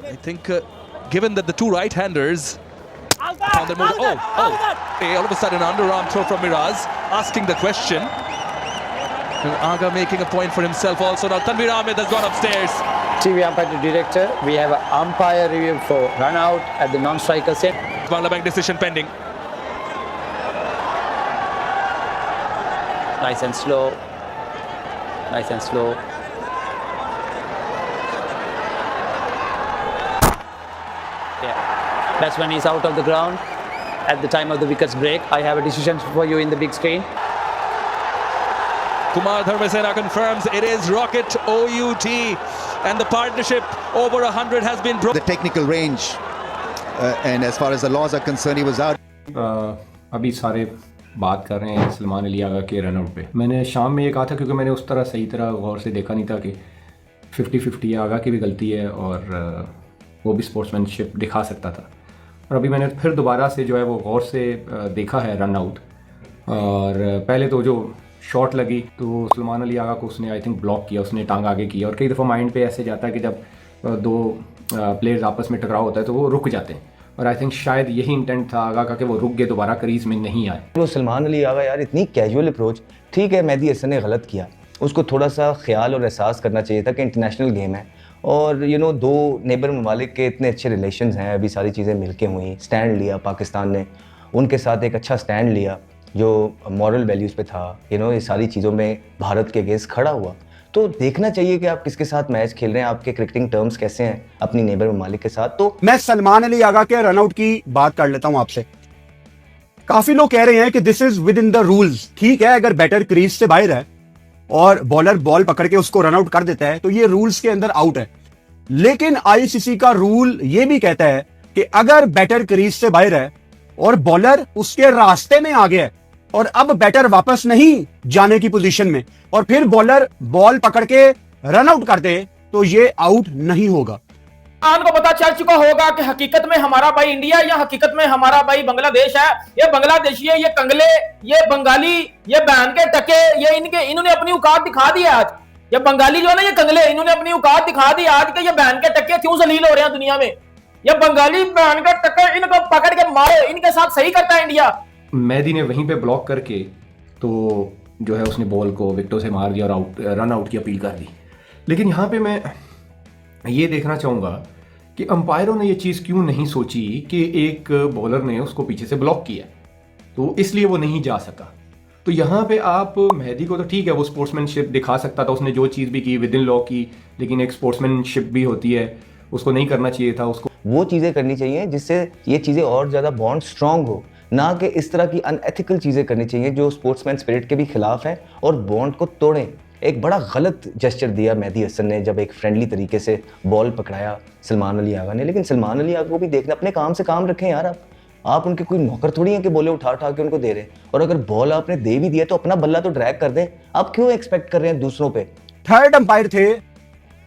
I think given that the two right-handers found their move. Hey, all of a sudden underarm throw from Miraz, asking the question. And Aga making a point for himself also. Now Tanveer Ahmed has gone upstairs. TV umpire director, we have an umpire review for run out at the non-striker set. Bangla Bank decision pending. Nice and slow. Nice and slow. Yeah, that's when he's out of the ground. At the time of the wicket's break, I have a decision for you in the big screen. Kumar Dharmasena confirms it is Rocket OUT, and the partnership over 100 has been broken. The technical range, and as far as the laws are concerned, he was out. अभी सारे बात कर रहे हैं सलमान अली आगा के run out पे। मैंने शाम में ये कहा था क्योंकि मैंने उस तरह सही तरह गौर से देखा नहीं था कि 50-50 आगा की भी गलती है और वो भी स्पोर्ट्समैनशिप दिखा सकता था। और अभी मैंने फिर दोबारा से जो है वो गौर से देखा है रन आउट, और पहले तो जो शॉट लगी तो सलमान अली आगा को उसने आई थिंक ब्लॉक किया, उसने टांग आगे किया। और कई दफ़ा माइंड पे ऐसे जाता है कि जब दो प्लेयर्स आपस में टकराव होता है तो वो रुक जाते हैं, और आई थिंक शायद यही इंटेंट था आगा का कि वो रुक गए, दोबारा क्रीज में नहीं आए। वो सलमान अली आगा यार इतनी कैजुअल अप्रोच, ठीक है मेहदी हसन ने गलत किया, उसको थोड़ा सा ख्याल और एहसास करना चाहिए था कि इंटरनेशनल गेम है और दो नेबर ममालिक के इतने अच्छे रिलेशंस हैं, अभी सारी चीज़ें मिलके हुई। स्टैंड लिया पाकिस्तान ने, उनके साथ एक अच्छा स्टैंड लिया जो मॉरल वैल्यूज़ पे था, ये सारी चीज़ों में भारत के अगेंस्ट खड़ा हुआ। तो देखना चाहिए कि आप किसके साथ मैच खेल रहे हैं, आपके क्रिकेटिंग टर्म्स कैसे हैं अपनी नेबर ममालिक के साथ। तो मैं सलमान अली आगा के रनआउट की बात कर लेता हूं आपसे। काफी लोग कह रहे हैं कि this is with in the rules. ठीक है, अगर बैटर क्रीज से बाहर है और बॉलर बॉल पकड़ के उसको रनआउट कर देता है तो ये रूल्स के अंदर आउट है, लेकिन आईसीसी का रूल ये भी कहता है कि अगर बैटर क्रीज से बाहर है और बॉलर उसके रास्ते में आ गया है और अब बैटर वापस नहीं जाने की पोजीशन में और फिर बॉलर बॉल पकड़ के रन आउट कर दे तो ये आउट नहीं होगा। को पता चल चुका होगा कि हकीकत में हमारा भाई इंडिया या हकीकत में हमारा भाई बांग्लादेश है। ये बांग्लादेशी है, ये कंगले, ये बंगाली, ये बहन के टके, ये इन्होंने अपनी औकात दिखा दी आज। ये बंगाली जो है ना, ये कंगले, इन्होंने अपनी औकात दिखा दी आज कि ये बहन के टके क्यों जलील हो रहे हैं दुनिया में। ये बंगाली बहन के टके, इनको पकड़ के मारे, इनके साथ सही करता है इंडिया। मेहदी ने वहीं पे ब्लॉक करके तो जो है उसने बॉल को विकेटों से मार दिया और रन आउट की अपील कर दी। लेकिन यहाँ पे मैं ये देखना चाहूँगा कि अंपायरों ने ये चीज़ क्यों नहीं सोची कि एक बॉलर ने उसको पीछे से ब्लॉक किया तो इसलिए वो नहीं जा सका। तो यहाँ पे आप मेहदी को तो ठीक है वो स्पोर्ट्समैनशिप दिखा सकता था, उसने जो चीज़ भी की विद इन लॉ की, लेकिन एक स्पोर्ट्समैनशिप भी होती है, उसको नहीं करना चाहिए था। उसको वो चीज़ें करनी चाहिए जिससे ये चीज़ें और ज़्यादा बॉन्ड स्ट्रांग हो, ना कि इस तरह की अनएथिकल चीज़ें करनी चाहिए जो स्पोर्ट्समैन स्पिरिट के भी खिलाफ है और बॉन्ड को तोड़ें। एक बड़ा गलत जेस्चर दिया मेहदी हसन ने जब एक फ्रेंडली तरीके से बॉल पकड़ाया सलमान अली आगा ने, लेकिन सलमान अली आगा को भी देखना, अपने काम से काम रखें यार। आप उनके कोई नौकर थोड़ी हैं कि बोले उठा उठा के उनको दे रहे हैं, और अगर बॉल आपने दे भी दिया तो अपना बल्ला तो ड्रैग कर दें। आप क्यों एक्सपेक्ट कर रहे हैं दूसरों पे। थर्ड अंपायर थे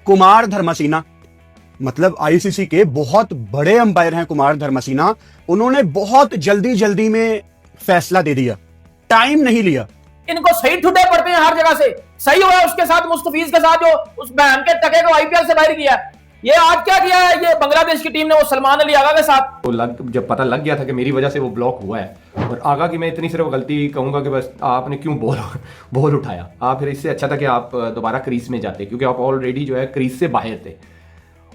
कुमार धर्मसीना, मतलब आईसीसी के बहुत बड़े अंपायर हैं कुमार धर्मसीना। उन्होंने बहुत जल्दी में फैसला दे दिया, टाइम नहीं लिया। इनको सही ठुड्डे पड़ते हैं हर जगह से। सही हुआ उसके साथ, मुस्तफीज के साथ, जो उस बहन के टके को आईपीएल से बाहर किया। ये आज क्या किया है ये बांग्लादेश की टीम ने वो सलमान अली आगा के साथ। तो जब पता लग गया था कि मेरी वजह से वो ब्लॉक हुआ है, और आगा की मैं इतनी सिर्फ गलती कहूंगा कि बस आपने क्यों बॉल उठाया। आप फिर इससे अच्छा था कि आप दोबारा क्रीज में जाते, क्योंकि आप ऑलरेडी जो है क्रीज से बाहर थे।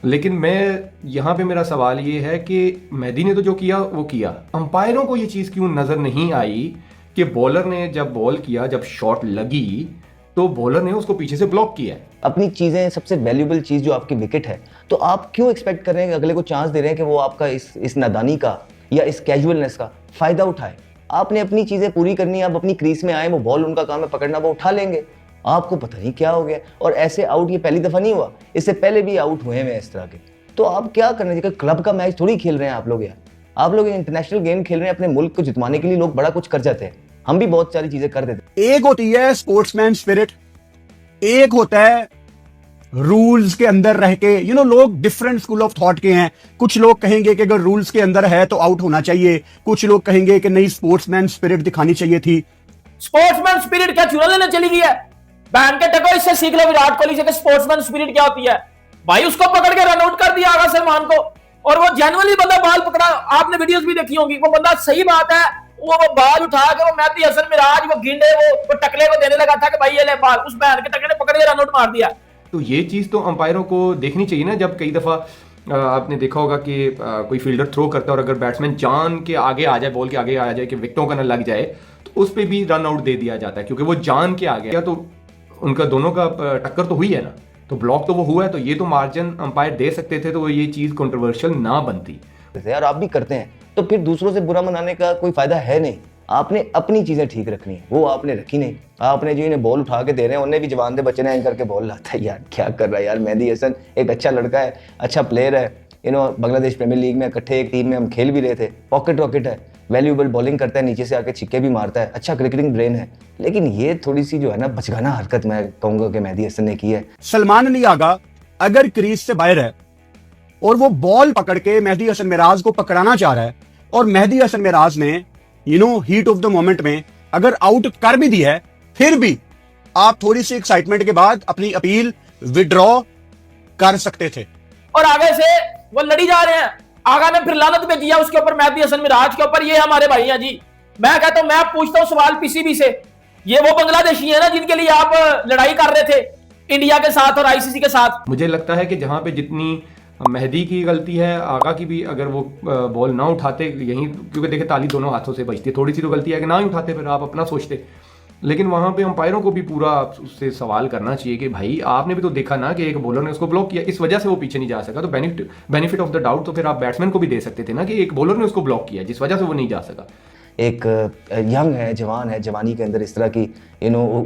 लेकिन मैं यहाँ पे मेरा सवाल ये है कि मेहदी ने तो जो किया वो किया, अंपायरों को ये चीज़ क्यों नज़र नहीं आई कि बॉलर ने जब बॉल किया, जब शॉट लगी तो बॉलर ने उसको पीछे से ब्लॉक किया है। अपनी चीज़ें, सबसे वैल्यूबल चीज़ जो आपकी विकेट है, तो आप क्यों एक्सपेक्ट कर रहे हैं कि अगले को चांस दे रहे हैं कि वो आपका इस नादानी का या इस कैजुअलनेस का फ़ायदा उठाए। आपने अपनी चीज़ें पूरी करनी है। आप अपनी क्रीज में आए, वो बॉल उनका काम है पकड़ना, वो उठा लेंगे। आपको पता नहीं क्या हो गया, और ऐसे आउट ये पहली दफ़ा नहीं हुआ, इससे पहले भी आउट हुए हैं इस तरह के। तो आप क्या करना चाहिए, क्लब का मैच थोड़ी खेल रहे हैं आप लोग यार। आप लोग इंटरनेशनल गेम खेल रहे हैं, अपने मुल्क को जितवाने के लिए लोग बड़ा कुछ कर जाते हैं, हम भी बहुत सारी चीजें कर देते। एक होती है स्पोर्ट्समैन स्पिरिट, एक होता है रूल्स के अंदर रह के। लोग डिफरेंट स्कूल ऑफ थॉट के हैं। कुछ लोग कहेंगे कि अगर रूल्स के अंदर है तो आउट होना चाहिए, कुछ लोग कहेंगे कि नहीं स्पोर्ट्समैन स्पिरिट दिखानी चाहिए थी। स्पोर्ट्समैन स्पिरिट क्या चुरा लेने चली गई है? बहन के टको, इससे सीख लो विराट कोहली से कि स्पोर्ट्समैन स्पिरिट क्या होती है। भाई उसको पकड़ के रन आउट कर दिया आगा सलमान को, और वो जेन्युइनली बंदा बॉल पकड़ा। आपने वीडियोस भी देखी होंगी, वो बंदा सही बात है, वो बॉल उठा के वो मेहदी हसन मिराज वो गिंडे वो टकले को देने लगा था कि भाई ये ले बॉल, उस बैन के टकले ने पकड़ के रन आउट मार दिया। तो ये चीज़ तो अंपायरों को देखनी चाहिए ना। जब कई दफ़ा आपने देखा होगा कि कोई फील्डर थ्रो करता है और अगर बैट्समैन जान के आगे आ जाए, बॉल के आगे आ जाए कि विकेटों का न लग जाए, तो उस पर भी रन आउट दे दिया जाता है क्योंकि वो जान के आ गया। तो उनका दोनों का टक्कर तो हुई है ना, तो ब्लॉक तो वो हुआ है, तो ये तो मार्जिन अंपायर दे सकते थे, तो ये चीज़ कंट्रोवर्शियल ना बनती। यार आप भी करते हैं तो फिर दूसरों से बुरा मनाने का कोई फायदा है नहीं। आपने अपनी चीजें ठीक रखनी है, वो आपने रखी नहीं। आपने जो इन्हें बॉल उठा के दे रहे हैं, उन्हें भी जवान दे बच्चे ने करके बॉल लाता है। यार क्या कर रहा है यार मेहदी हसन, एक अच्छा लड़का है, अच्छा प्लेयर है, बांग्लादेश प्रीमियर लीग में इकट्ठे एक टीम में हम खेल भी रहे थे। पॉकेट रॉकेट है, वैल्यूएबल बॉलिंग करता है, नीचे से आके छिक्के भी मारता है, अच्छा क्रिकेटिंग ब्रेन है। लेकिन ये थोड़ी सी जो है ना बचगाना हरकत मैं कहूंगा कि मेहदी हसन ने की है। सलमान अली आगा अगर क्रीज से बाहर है और वो बॉल पकड़ के मेहदी हसन मिराज को पकड़ाना चाह रहा है, और मेहदी हसन मिराज ने हीट ऑफ द मोमेंट में अगर आउट कर भी दिया है, फिर भी आप थोड़ी सी एक्साइटमेंट के बाद अपनी अपील विड्रॉ कर सकते थे। और आगे से वो लड़ी जा रहे हैं, आगा ने फिर लानत भेजी है उसके ऊपर, मेहदी हसन मिराज के ऊपर। ये हमारे भाई हैं जी। मैं कहता हूं, मैं पूछता हूं सवाल पीसीबी से, ये वो बांग्लादेशी है ना जिनके लिए आप लड़ाई कर रहे थे इंडिया के साथ और आईसीसी के साथ? मुझे लगता है कि जहाँ पे जितनी मेहदी की गलती है, आगा की भी, अगर वो बॉल ना उठाते यहीं, क्योंकि देखिए ताली दोनों हाथों से बजती है, थोड़ी सी तो गलती है कि ना ही उठाते, फिर आप अपना सोचते। लेकिन वहाँ पे अंपायरों को भी पूरा उससे सवाल करना चाहिए कि भाई आपने भी तो देखा ना कि एक बॉलर ने उसको ब्लॉक किया, इस वजह से वो पीछे नहीं जा सका। तो बेनिफिट ऑफ द डाउट तो फिर आप बैट्समैन को भी दे सकते थे ना कि एक बॉलर ने उसको ब्लॉक किया जिस वजह से वो नहीं जा सका। एक यंग है, जवान है, जवानी के अंदर इस तरह की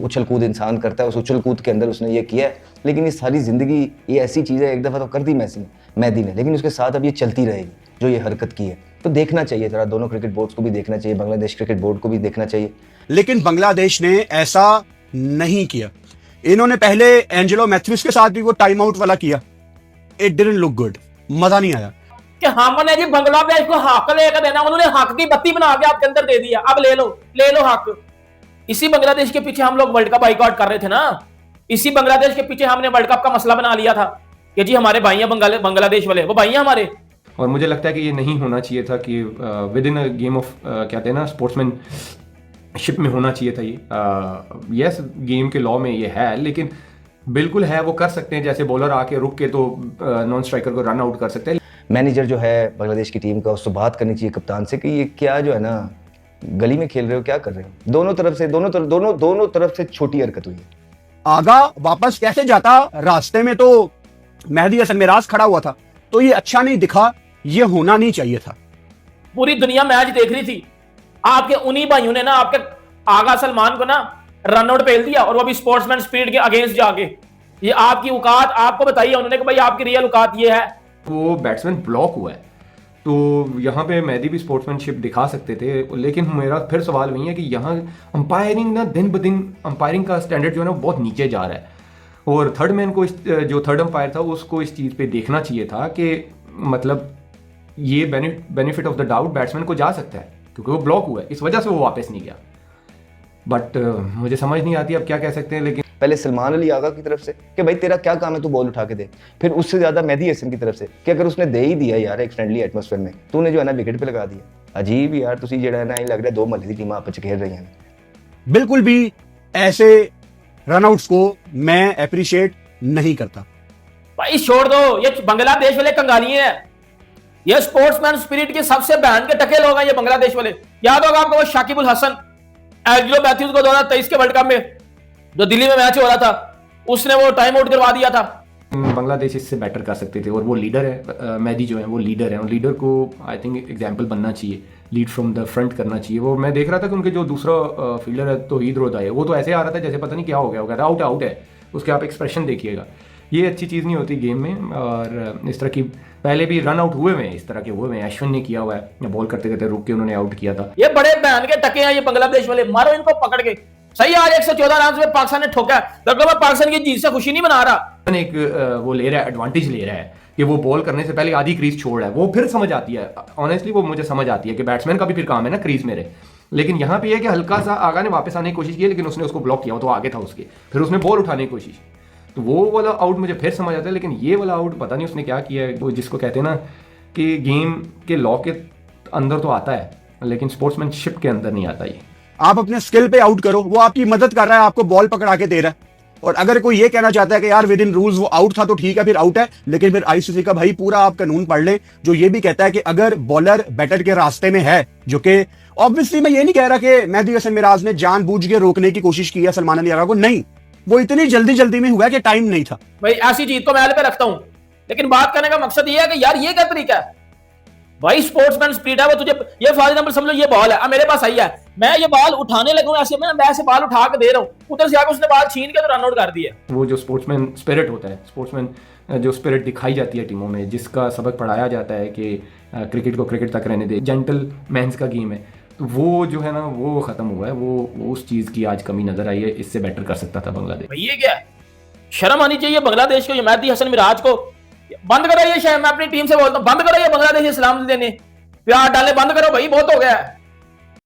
उछल कूद इंसान करता है, उस उछल कूद के अंदर उसने ये किया है। लेकिन ये सारी ज़िंदगी ये ऐसी चीज़ है, एक दफ़ा तो कर दी मेहदी ने, लेकिन उसके साथ अब ये चलती रहेगी जो ये हरकत की है। तो देखना चाहिए जरा, दोनों क्रिकेट बोर्ड्स को भी देखना चाहिए, बांग्लादेश क्रिकेट बोर्ड को भी देखना चाहिए। लेकिन बांग्लादेश ने ऐसा नहीं किया। इन्होंने पहले एंजेलो मैथ्यूज के साथ भी वो टाइम आउट वाला किया, इट डिडंट लुक गुड, मजा नहीं आया कि हमने जी बांग्लादेश को हक लेकर देना, उन्होंने हक की बत्ती बना के आपके अंदर दे दिया, अब ले लो हक। इसी बांग्लादेश के पीछे हम लोग वर्ल्ड कप बाइकआउट कर रहे थे ना, इसी बांग्लादेश के पीछे हमने वर्ल्ड कप का मसला बना लिया था कि जी हमारे भाई हैं बांग्लादेश वाले, वो भाई हैं हमारे। और मुझे लगता है कि ये नहीं होना चाहिए था कि with in a game of कहते हैं ना स्पोर्ट्समैनशिप में होना चाहिए था ये। यस गेम के लॉ में ये है, लेकिन बिल्कुल है, वो कर सकते हैं। जैसे बॉलर आके रुक के तो नॉन स्ट्राइकर को रन आउट कर सकते हैं। मैनेजर जो है बांग्लादेश की टीम का, उससे बात करनी चाहिए कप्तान से कि ये क्या जो है ना गली में खेल रहे हो, क्या कर रहे हो। दोनों तरफ से छोटी हरकत हुई है। आगा वापस कैसे जाता, रास्ते में तो मेहदी हसन मिराज खड़ा हुआ था, तो ये अच्छा नहीं दिखा, ये होना नहीं चाहिए था। पूरी दुनिया मैच देख रही थी, आपके उन्हीं भाइयों ने ना आपके आगा सलमान को ना रन आउट पेल दिया, और वो भी स्पोर्ट्समैन स्पिरिट के अगेंस्ट जाके। ये आपकी औकात आपको बताइए उन्होंने कि भाई आपकी रियल औकात ये है। वो बैट्समैन ब्लॉक हुआ है, तो यहाँ पे मेहदी भी स्पोर्ट्समैनशिप दिखा सकते थे। लेकिन मेरा फिर सवाल वही है कि यहाँ अंपायरिंग ना दिन ब दिन अंपायरिंग का स्टैंडर्ड जो है ना बहुत नीचे जा रहा है। और थर्ड मैन को जो थर्ड अंपायर था उसको इस चीज़ पे देखना चाहिए था कि मतलब ये benefit of the doubt batsman को जा सकता है क्योंकि वो ब्लॉक हुआ है, इस वजह से वो वापस नहीं गया। बट मुझे समझ नहीं आती अब क्या कह सकते हैं। लेकिन पहले सलमान अली आगा की तरफ से कि भाई तेरा क्या काम है, तू बॉल उठा के दे। फिर उससे ज्यादा मेहदी हसन की तरफ से कि अगर उसने दे ही दिया यार एक फ्रेंडली एटमॉस्फेयर में, तूने जो है ना विकेट पे लगा दिया। अजीब यार, तुसी जेड़ा ना लग रहा है दो महल्ले की टीम आपस च खेल रही हैं। बिल्कुल भी ऐसे रनआउट्स को मैं अप्रिशिएट नहीं करता। भाई छोड़ दो, ये बांग्लादेश वाले कंगाली हैं, ये स्पोर्ट्समैन स्पिरिट के सबसे बैंड के टके लोग हैं ये बांग्लादेश वाले। याद होगा आपको वो शाकिब उल हसन एंजेलो मैथ्यूज को 2023 के वर्ल्ड कप में जो दिल्ली में मैच हो रहा था, उसने वो टाइम आउट करवा दिया था। बांग्लादेश इससे बेटर कर सकते थे, और वो लीडर है, मेहदी जो है वो लीडर है, और लीडर को आई थिंक एग्जांपल बनना चाहिए, लीड फ्रॉम द फ्रंट करना चाहिए। वो मैं देख रहा था कि उनके जो दूसरा फील्डर है तौहीद रोदा है, वो तो ऐसे आ रहा था जैसे पता नहीं क्या हो गया, वो कहता आउट है, उसके आप एक्सप्रेशन देखिएगा। ये अच्छी चीज़ नहीं होती गेम में। और इस तरह की पहले भी रन आउट हुए हैं, इस तरह के हुए हैं, अश्विन ने किया हुआ है, बॉल करते करते रुक के उन्होंने आउट किया था। ये बड़े बहन के टके हैं ये बांग्लादेश वाले, मारो इनको पकड़ के। सही आज 114 रन में पाकिस्तान ने ठोका, तो मैं पाकिस्तान की जीत से खुशी नहीं मना रहा। एक वो ले रहा है, एडवांटेज ले रहा है कि वो बॉल करने से पहले आधी क्रीज छोड़ रहा है। वो फिर समझ आती है, ऑनेस्टली वो मुझे समझ आती है कि बैट्समैन का भी फिर काम है ना क्रीज में रहे। लेकिन यहाँ पे है कि हल्का सा आगा ने वापस आने की कोशिश की, लेकिन उसने उसको ब्लॉक किया, वो तो आगे था उसके, फिर उसने बॉल उठाने की कोशिश। तो वो वाला आउट मुझे फिर समझ आता है, लेकिन ये वाला आउट पता नहीं उसने क्या किया है। वो जिसको कहते हैं ना कि गेम के लॉ के अंदर तो आता है, लेकिन स्पोर्ट्समैनशिप के अंदर नहीं आता ये। आप अपने स्किल पे आउट करो, वो आपकी मदद कर रहा है, आपको बॉल पकड़ा के दे रहा है। और अगर कोई ये कहना चाहता है कि यार विद इन रूल्स वो आउट था तो ठीक है, फिर आउट है, लेकिन फिर आईसीसी का भाई पूरा आप कानून पढ़ लें जो ये भी कहता है कि अगर बॉलर बैटर के रास्ते में है, जो कि ऑब्वियसली मैं ये नहीं कह रहा कि मेहदी हसन मिराज ने जानबूझ के रोकने की कोशिश की है सलमान अली आगा को, नहीं, वो इतनी जल्दी में हुआ है कि टाइम नहीं था। भाई ऐसी चीज को मैं एल पे रखता हूं, लेकिन बात करने का मकसद ये है कि यार ये क्या तरीका है भाई, स्पोर्ट्समैन स्पिरिट है वो तुझे, ये फॉर एग्जांपल समझ लो ये बॉल है, अब मेरे पास आई है, मैं ये बॉल उठाने लगूं ऐसे, मैं ऐसे बॉल उठा के दे रहा हूं, उधर से आके उसने बॉल छीन के तो रन आउट कर दिया। वो जो स्पोर्ट्समैन स्पिरिट होता है, स्पोर्ट्समैन जो स्पिरिट दिखाई जाती है टीमों में, जिसका सबक पढ़ाया जाता है कि क्रिकेट को क्रिकेट तक रहने दे, जेंटल मैंस का गेम है, तो वो जो है ना वो खत्म हुआ है। वो उस चीज़ की आज कमी नजर आई है, इससे बेटर कर सकता था बांग्लादेश। भाई ये क्या है? शर्म आनी चाहिए बांग्लादेश को, ये मेहदी हसन मिराज को बंद करो ये शायद, मैं अपनी टीम से बोलता हूँ बंद करो ये बांग्लादेश सलाम देने, प्यार डालने बंद करो भाई, बहुत हो गया है।